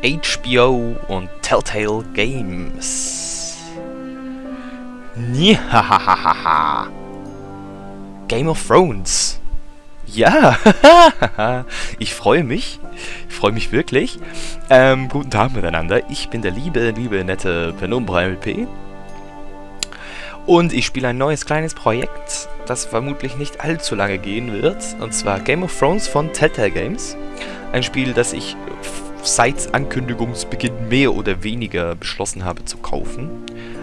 HBO und Telltale Games. Nihahaha. Game of Thrones. Ja, ich freue mich. Ich freue mich wirklich. Guten Tag miteinander. Ich bin der liebe, nette PenumbraLP. Und ich spiele ein neues, kleines Projekt, das vermutlich nicht allzu lange gehen wird. Und zwar Game of Thrones von Telltale Games. Ein Spiel, das ich seit Ankündigungsbeginn mehr oder weniger beschlossen habe zu kaufen.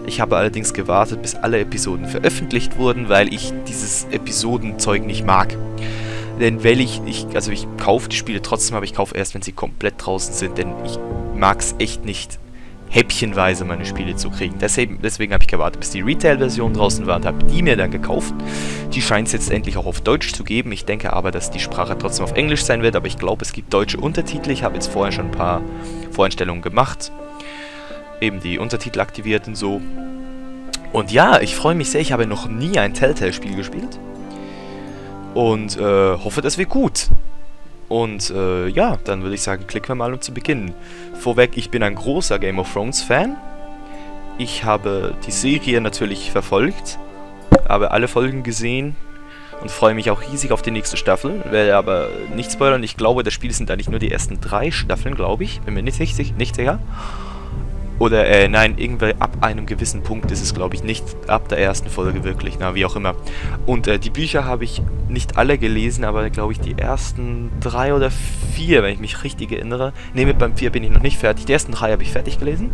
Ich habe allerdings gewartet, bis alle Episoden veröffentlicht wurden, weil ich dieses Episodenzeug nicht mag. Denn ich kaufe die Spiele trotzdem, aber ich kaufe erst, wenn sie komplett draußen sind, denn ich mag es echt nicht, häppchenweise meine Spiele zu kriegen. Deswegen habe ich gewartet, bis die Retail-Version draußen war und habe die mir dann gekauft. Die scheint es jetzt endlich auch auf Deutsch zu geben. Ich denke aber, dass die Sprache trotzdem auf Englisch sein wird, aber ich glaube, es gibt deutsche Untertitel. Ich habe jetzt vorher schon ein paar Voreinstellungen gemacht. Eben die Untertitel aktiviert und so. Und ja, ich freue mich sehr. Ich habe noch nie ein Telltale-Spiel gespielt. Und hoffe, das wird gut. Und ja, dann würde ich sagen, klicken wir mal, um zu beginnen. Vorweg, ich bin ein großer Game of Thrones Fan. Ich habe die Serie natürlich verfolgt, habe alle Folgen gesehen und freue mich auch riesig auf die nächste Staffel. Werde aber nicht spoilern, ich glaube, das Spiel sind eigentlich nur die ersten 3 Staffeln, glaube ich. Bin mir nicht sicher. Oder, nein, irgendwie ab einem gewissen Punkt ist es, glaube ich, nicht ab der ersten Folge wirklich, na, wie auch immer. Und die Bücher habe ich nicht alle gelesen, aber, glaube ich, die ersten 3 oder 4, wenn ich mich richtig erinnere. Ne, beim 4 bin ich noch nicht fertig. Die ersten 3 habe ich fertig gelesen.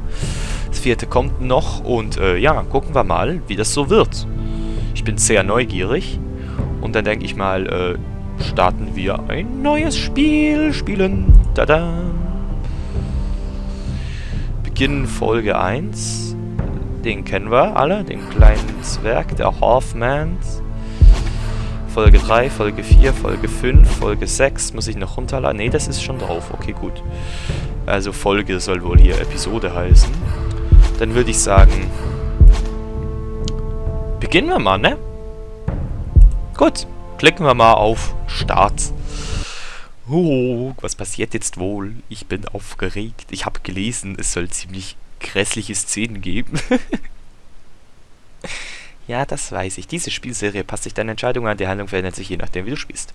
Das 4. kommt noch und, ja, gucken wir mal, wie das so wird. Ich bin sehr neugierig und dann denke ich mal, starten wir ein neues Spielen. Tada! Beginn Folge 1. Den kennen wir alle, den kleinen Zwerg, der Halfman. Folge 3, Folge 4, Folge 5, Folge 6. Muss ich noch runterladen? Ne, das ist schon drauf. Okay, gut. Also Folge soll wohl hier Episode heißen. Dann würde ich sagen, beginnen wir mal, ne? Gut, klicken wir mal auf Start. Oh, was passiert jetzt wohl? Ich bin aufgeregt. Ich habe gelesen, es soll ziemlich grässliche Szenen geben. Ja, das weiß ich. Diese Spielserie passt sich deine Entscheidung an. Die Handlung verändert sich je nachdem, wie du spielst.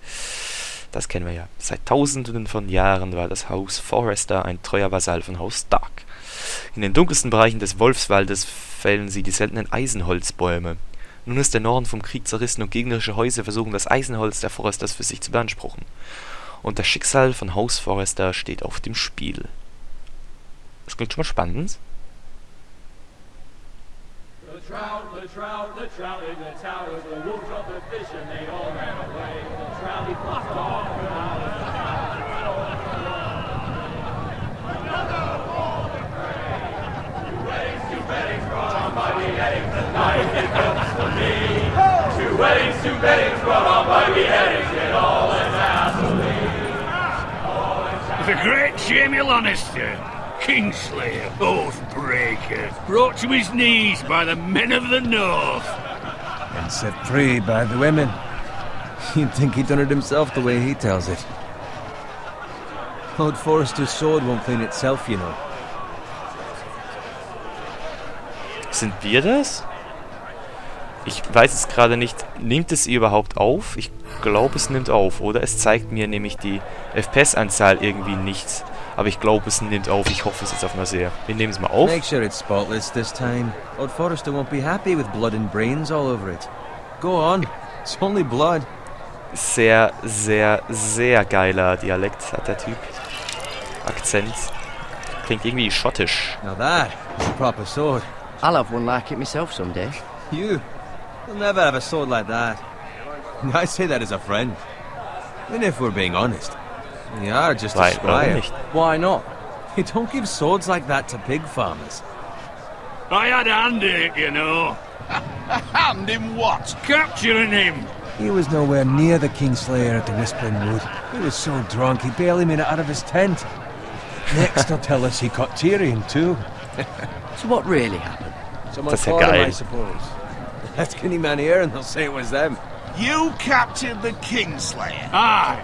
Das kennen wir ja. Seit Tausenden von Jahren war das Haus Forrester ein treuer Vasall von Haus Stark. In den dunkelsten Bereichen des Wolfswaldes fällen sie die seltenen Eisenholzbäume. Nun ist der Norden vom Krieg zerrissen und gegnerische Häuser versuchen, das Eisenholz der Forresters für sich zu beanspruchen. Und das Schicksal von Haus Forrester steht auf dem Spiel. Das klingt schon mal spannend. The great Jamie Lannister, Kingslayer, Oathbreaker, brought to his knees by the men of the North. And set free by the women. You'd think he'd done it himself the way he tells it. Old Forrester's sword won't clean itself, you know. Sind wir das? Ich weiß es gerade nicht. Nimmt es überhaupt auf? Ich glaube, es nimmt auf, oder? Es zeigt mir nämlich die FPS-Anzahl irgendwie nichts. Aber ich glaube, es nimmt auf. Ich hoffe es jetzt auf mal sehr. Wir nehmen es mal auf. Make sure it's spotless this time. Old Forrester won't be happy with blood and brains all over it. Go on. It's only blood. Sehr, sehr, sehr geiler Dialekt hat der Typ. Akzent. Klingt irgendwie schottisch. Now that is a proper sword. I'll have one like it myself someday. You'll never have a sword like that. I say that as a friend. And if we're being honest, you are just a Right, warum squire. nicht? Why not? You don't give swords like that to pig farmers. I had a hand in it, you know. Hand in what? Capturing him. He was nowhere near the Kingslayer at the Whispering Wood. He was so drunk he barely made it out of his tent. Next he'll tell us he caught Tyrion too. So what really happened? Someone That's a caught him, guy. I suppose. Ask any man here and they'll say it was them. You captured the Kingslayer. Aye.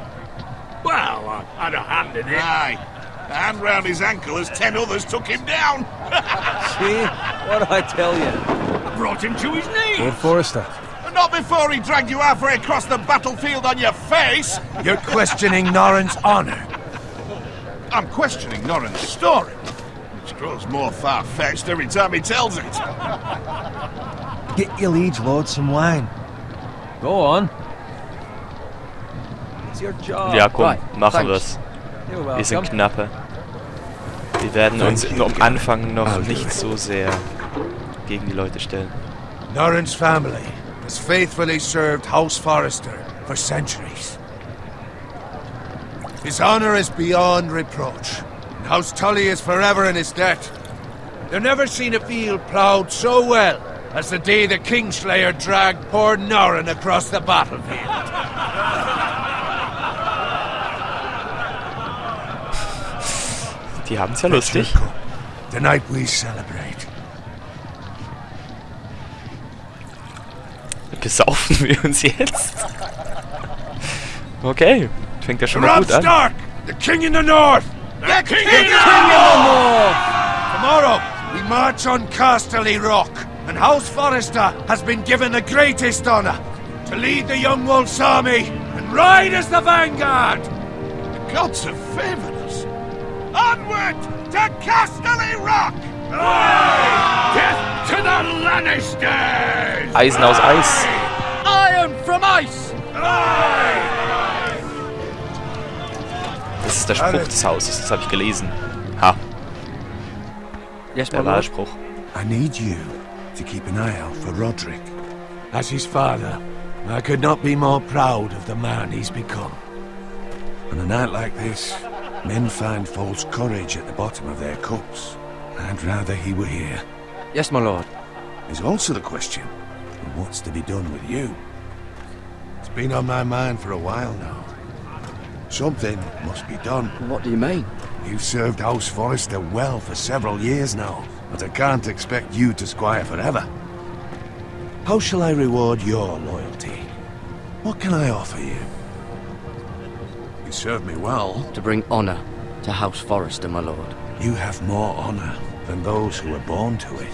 Well, I had a hand in it. Aye. A hand round his ankle as 10 others took him down. See? What'd I tell you? Brought him to his knees. Lord Forrester. Not before he dragged you halfway across the battlefield on your face. You're questioning Norrin's honor. I'm questioning Norrin's story, which grows more far-fetched every time he tells it. Get your liege lord some wine. Go on. It's your job. Ja, komm, Right, machen thanks. wir's. You're Wir sind welcome. knappe. Wir werden uns am Anfang noch nicht so sehr gegen die Leute stellen. Norrin's family has faithfully served House Forrester for centuries. His honor is beyond reproach, and House Tully is forever in his debt. They've never seen a field ploughed so well as the day the Kingslayer dragged poor Norrin across the battlefield. Die haben's ja lustig. The night we celebrate. Besaufen wir uns jetzt? Okay, fängt ja schon mal Rob gut an. Stark, the king in the north. The king in the north. Tomorrow we march on Casterly Rock, and House Forrester has been given the greatest honor to lead the Young Wolf's army and ride as the vanguard. The gods have favored us. Onward to Casterly Rock! Death to the Lannisters! Eisen aus Eis. Iron from ice! Das ist der Spruch des Hauses, das habe ich gelesen. Ha, Yes, my der wahre lord. Spruch. I need you to keep an eye out for Roderick. As his father, I could not be more proud of the man he's become. On a night like this, men find false courage at the bottom of their cups. I'd rather he were here. Yes, my lord. There's also the question of what's to be done with you. It's been on my mind for a while now. Something must be done. What do you mean? You've served House Forrester well for several years now, but I can't expect you to squire forever. How shall I reward your loyalty? What can I offer you? You served me well. To bring honor to House Forrester, my lord. You have more honor than those who were born to it.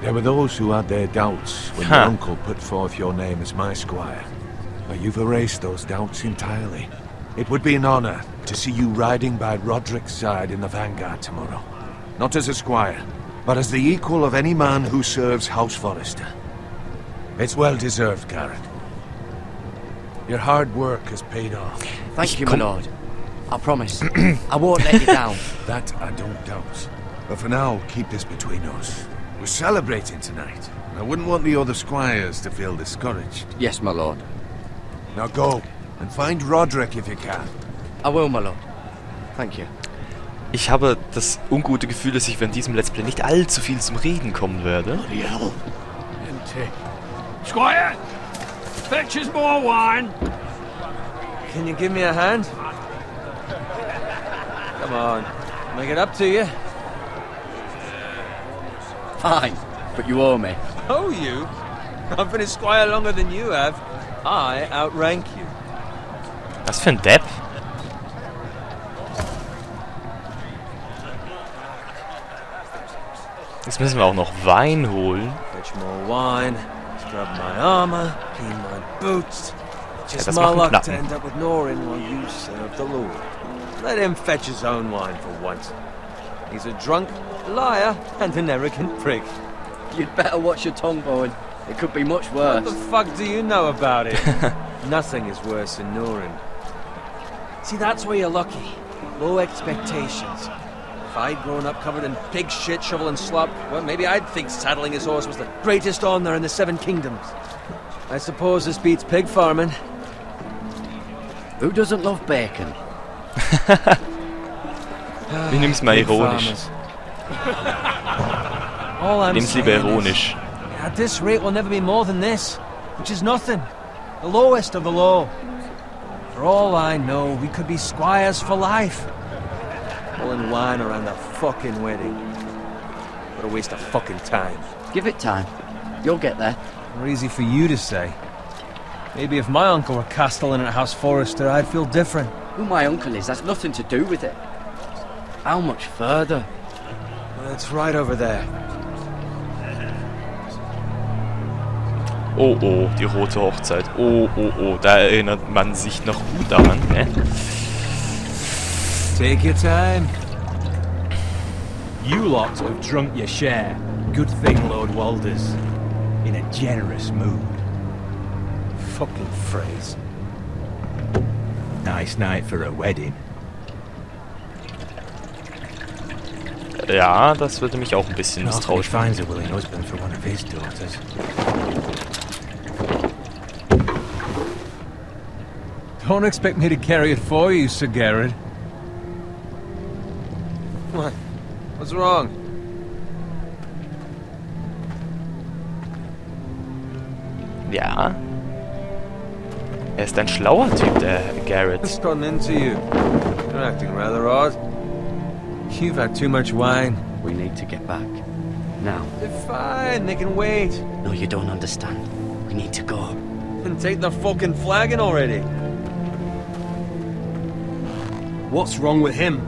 There were those who had their doubts when your uncle put forth your name as my squire. But you've erased those doubts entirely. It would be an honor to see you riding by Roderick's side in the vanguard tomorrow. Not as a squire, but as the equal of any man who serves House Forrester. It's well deserved, Garrett. Your hard work has paid off. Thank you, my lord. I promise. I won't let you down. That I don't doubt. But for now, keep this between us. We're celebrating tonight. I wouldn't want the other squires to feel discouraged. Yes, my lord. Now go, and find Roderick if you can. I will, my lord. Thank you. Ich habe das ungute Gefühl, dass ich während diesem Let's Play nicht allzu viel zum Reden kommen werde. Bloody hell. Squire, fetch us more wine. Can you give me a hand? Come on, make it up to you. Fine, but you owe me. Oh, you? I've been a squire longer than you have. I outrank you. Was für ein Depp. Jetzt müssen wir auch noch Wein holen. Fetch more wine, scrub my armor, clean my boots. Just das my macht einen luck to Knappen. end up with Norrin while you serve the Lord. Let him fetch his own wine for once. He's a drunk, liar, and an arrogant prick. You'd better watch your tongue, boy. It could be much What worse. the fuck do you know about it? Nothing is worse than Norrin. See, that's where you're lucky. Low expectations. If I'd grown up covered in pig shit, shovel and slop, well, maybe I'd think saddling his horse was the greatest honor in the Seven Kingdoms. I suppose this beats pig farming. Who doesn't love bacon? Wir nehmen es mal Pig ironisch. farmers. All I'm Nimm's lieber saying is, ironisch. at this rate, we'll never be more than this, which is nothing. The lowest of the low. For all I know, we could be squires for life. Pulling wine around a fucking wedding. What a waste of fucking time. Give it time. You'll get there. More easy for you to say. Maybe if my uncle were castellan at House Forrester, I'd feel different. Who my uncle is has nothing to do with it. How much further? It's right over there. Oh, oh, die rote Hochzeit. Oh, oh, oh, da erinnert man sich noch gut daran, ne? Take your time. You lot have drunk your share. Good thing Lord Walder's in a generous mood. Fucking phrase. Nice night for a wedding. Ja, das würde mich auch ein bisschen misstrauisch finds a willing husband for one of his daughters. Don't expect me to carry it for you, Sir Garrett. What? What's wrong? Ja. Er ist ein schlauer Typ, der Garrett. What's gotten into you? You're acting rather odd. You've had too much wine. We need to get back. Now. They're fine, they can wait. No, you don't understand. We need to go. And take the fucking flagon already. What's wrong with him?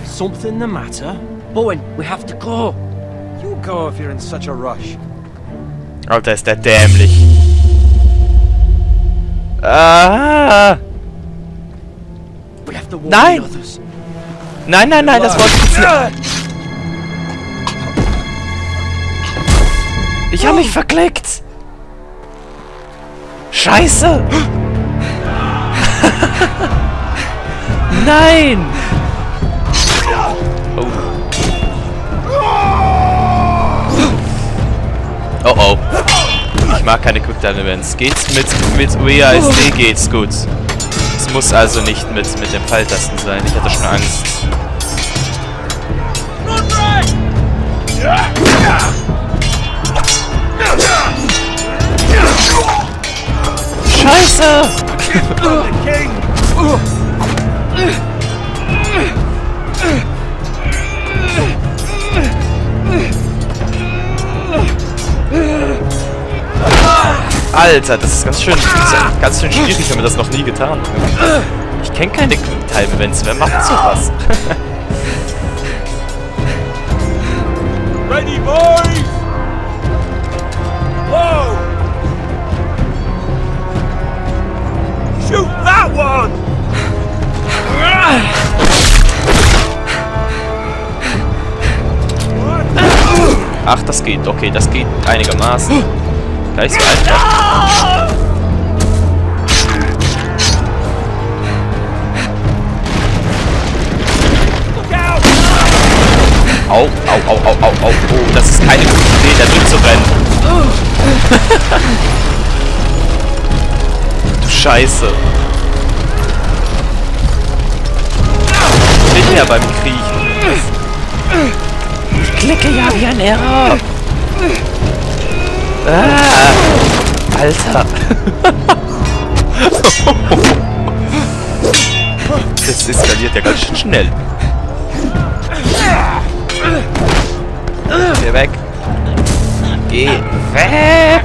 Something the matter? Bowen, we have to go. You go if you're in such a rush. Alter, ist der dämlich. Ah! We have to warn Nein! the others. Nein, nein, nein, das wollte ich jetzt nicht. Ich habe mich verklickt. Scheiße! Nein! Oh. Oh oh. Ich mag keine Quicktime-Events. Geht's mit WASD geht's gut. Es muss also nicht mit den Pfeiltasten sein. Ich hatte schon Angst. Scheiße! Alter, das ist ganz schön schwierig, wenn man das noch nie getan hat. Ich kenne keine Quicktime-Events. Wer macht sowas? Ready, boys! Whoa! Shoot that one! Ach, das geht. Okay, das geht einigermaßen. Gleich so einfach. Au, au, au, au, au, au. Oh, das ist keine gute Idee, da durchzurennen. Du Scheiße. Ich bin ja beim Kriechen. Ich klicke ja wie ein Irrer. Ah, Alter. Das eskaliert ja ganz schön schnell. Geh weg. Geh weg.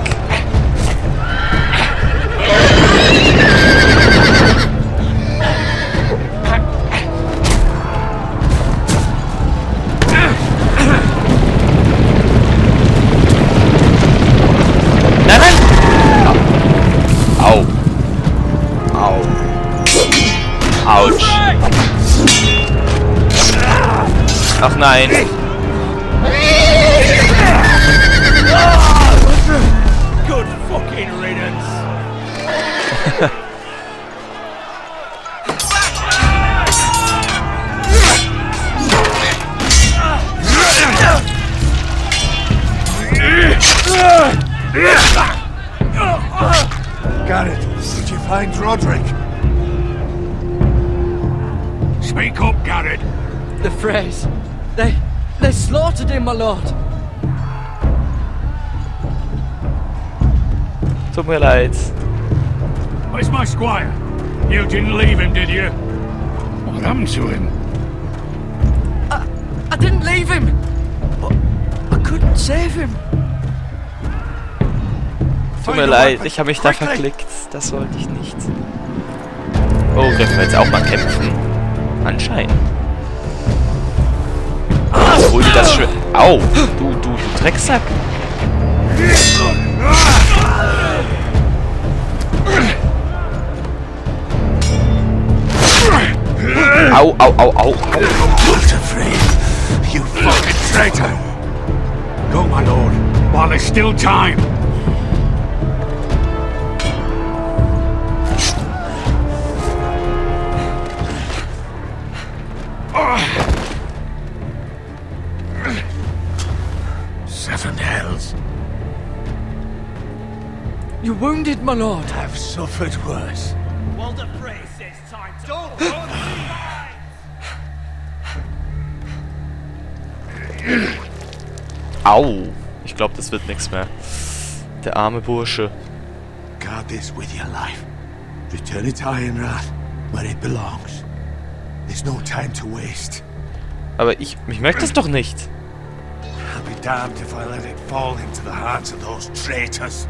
Nein, nein. Au. Au. Autsch. Ach nein. Good fucking riddance! Garrett, did you find Roderick? Speak up, Garrett. The phrase. They slaughtered him, my lord. Tut mir leid. Where's my squire? You didn't leave him, did you? What happened to him? I didn't leave him. But I couldn't save him. Tut mir leid, ich habe mich da verklickt. Das wollte ich nicht. Oh, dürfen wir jetzt auch mal kämpfen? Anscheinend. Au! Du Drecksack! Au, au, au, au! Not afraid, you fucking traitor! Go, my lord, while there's still time. Seven hells. You're wounded, my lord. I've suffered worse. Walder Frey says time to... Don't Au! Ich glaube, das wird nichts mehr. Der arme Bursche. Guard this with your life. Return it to Ironrath, where it belongs. There's no time to waste. Aber ich möchte es doch nicht. I'll be damned if I let it fall into the hands of those traitors.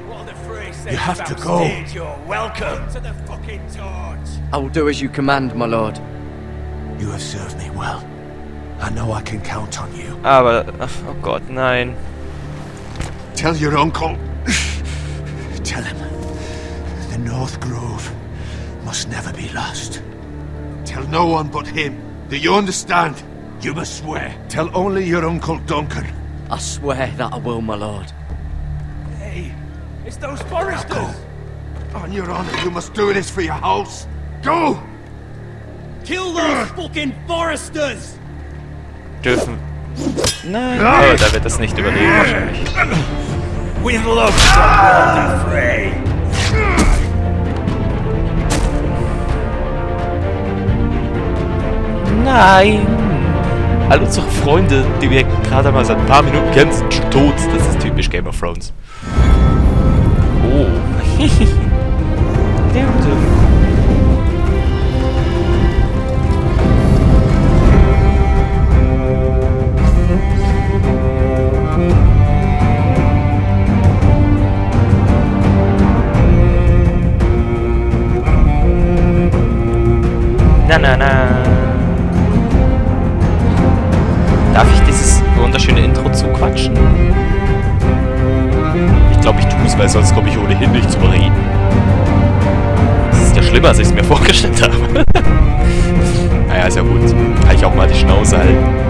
Walder Frey says You have to go. You're welcome to the fucking torch. I will do as you command, my lord. You have served me well. I know I can count on you. Aber, oh Gott, nein. Tell your uncle. Tell him. The North Grove must never be lost. Tell no one but him. Do you understand? You must swear. Tell only your Uncle Duncan. I swear that I will, my lord. Hey, it's those Now foresters. go. On your honor, you must do this for your house. Go! Kill those fucking foresters. Dürfen. Nein. Oh, da wird das nicht überleben wahrscheinlich. We love Walder Frey. Nein! Alle unsere Freunde, die wir gerade mal seit ein paar Minuten kennen, sind schon tot. Das ist typisch Game of Thrones. Oh. Na na na. Darf ich dieses wunderschöne Intro zuquatschen? Ich glaube, ich tue es, weil sonst komme ich ohnehin nicht zu reden. Das ist ja schlimmer, als ich es mir vorgestellt habe. Naja, ist ja gut. Kann ich auch mal die Schnauze halten.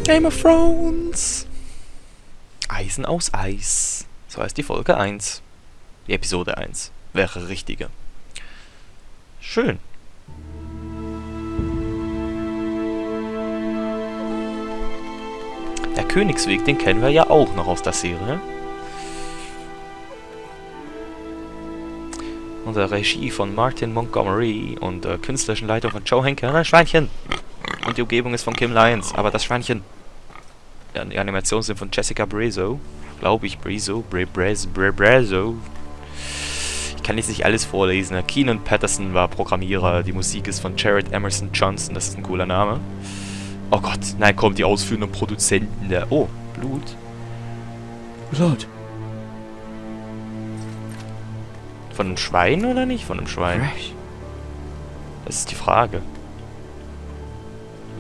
Game of Thrones. Eisen aus Eis. So heißt die Folge 1. Die Episode 1. Wäre richtige. Schön. Der Königsweg, den kennen wir ja auch noch aus der Serie. Unter Regie von Martin Montgomery und künstlerischen Leitung von Joe Henke. Ein Schweinchen. Und die Umgebung ist von Kim Lyons. Aber das Schweinchen... Ja, die Animationen sind von Jessica Brezo. Glaube ich, Brezo. Brezo. Ich kann jetzt nicht alles vorlesen. Keenan Patterson war Programmierer. Die Musik ist von Jared Emerson Johnson. Das ist ein cooler Name. Oh Gott. Nein, kommt die ausführenden Produzenten der... Oh, Blut. Lord. Von einem Schwein oder nicht von einem Schwein? Fresh. Das ist die Frage.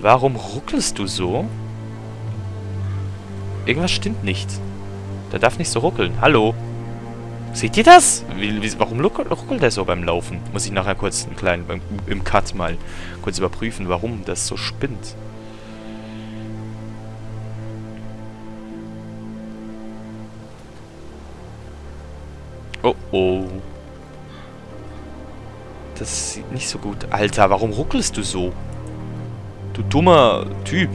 Warum ruckelst du so? Irgendwas stimmt nicht. Der darf nicht so ruckeln. Hallo? Seht ihr das? Warum ruckelt der so beim Laufen? Muss ich nachher kurz einen kleinen, im Cut mal kurz überprüfen, warum das so spinnt. Oh oh. Das sieht nicht so gut. Alter, warum ruckelst du so? Du dummer Typ.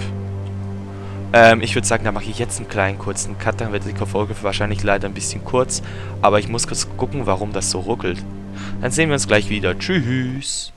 Ich würde sagen, da mache ich jetzt einen kleinen kurzen Cut. Dann wird die Folge wahrscheinlich leider ein bisschen kurz. Aber ich muss kurz gucken, warum das so ruckelt. Dann sehen wir uns gleich wieder. Tschüss.